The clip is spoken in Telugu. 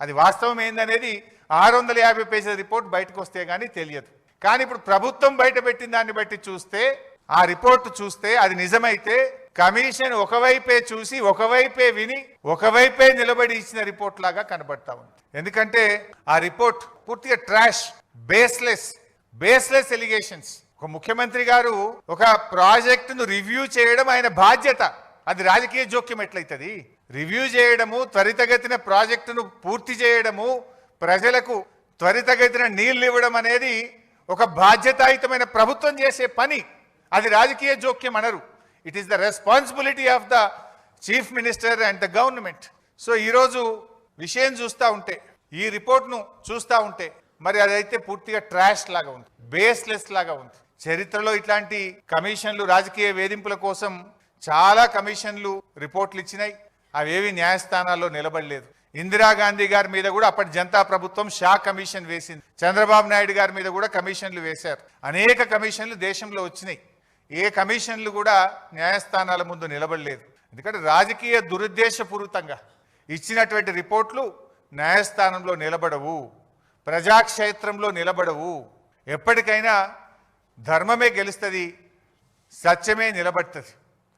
అది వాస్తవం ఏందనేది 650 పేజీల రిపోర్ట్ బయటకు వస్తే గానీ తెలియదు. కానీ ఇప్పుడు ప్రభుత్వం బయట పెట్టిన దాన్ని బట్టి చూస్తే, ఆ రిపోర్ట్ చూస్తే అది నిజమైతే కమిషన్ ఒకవైపే చూసి ఒకవైపే విని ఒకవైపే నిలబడి ఇచ్చిన రిపోర్ట్ లాగా కనబడతా ఉంది. ఎందుకంటే ఆ రిపోర్ట్ పూర్తిగా ట్రాష్, బేస్లెస్ ఎలిగేషన్స్. ఒక ముఖ్యమంత్రి గారు ఒక ప్రాజెక్టును రివ్యూ చేయడం ఆయన బాధ్యత. అది రాజకీయ జోక్యం ఎట్లయితది? రివ్యూ చేయడము, త్వరితగతిన ప్రాజెక్టును పూర్తి చేయడము, ప్రజలకు త్వరితగతిన నీళ్లు ఇవ్వడం అనేది ఒక బాధ్యతాయుతమైన ప్రభుత్వం చేసే పని. అది రాజకీయ జోక్యం అనరు. It is the responsibility of the chief minister and the government. So ఈరోజు విషయం చూస్తూ ఉంటే, ఈ రిపోర్ట్ను చూస్తూ ఉంటే మరి అదైతే పూర్తిగా ట్రాష్ లాగా ఉంది, బేస్లెస్ లాగా ఉంది. చరిత్రలో ఇట్లాంటి కమిషన్లు, రాజకీయ వేధింపుల కోసం చాలా కమిషన్లు రిపోర్ట్లు ఇచ్చినాయి. అవేవి న్యాయస్థానాల్లో నిలబడలేదు. ఇందిరాగాంధీ గారి మీద కూడా అప్పటి జనతా ప్రభుత్వం షా కమిషన్ వేసింది. చంద్రబాబు నాయుడు గారి మీద కూడా కమిషన్లు వేశారు. అనేక కమిషన్లు దేశంలో వచ్చినాయి. ఏ కమిషన్లు కూడా న్యాయస్థానాల ముందు నిలబడలేదు. ఎందుకంటే రాజకీయ దురుద్దేశపూరితంగా ఇచ్చినటువంటి రిపోర్ట్లు న్యాయస్థానంలో నిలబడవు, ప్రజాక్షేత్రంలో నిలబడవు. ఎప్పటికైనా ధర్మమే గెలుస్తుంది, సత్యమే నిలబడుతుంది.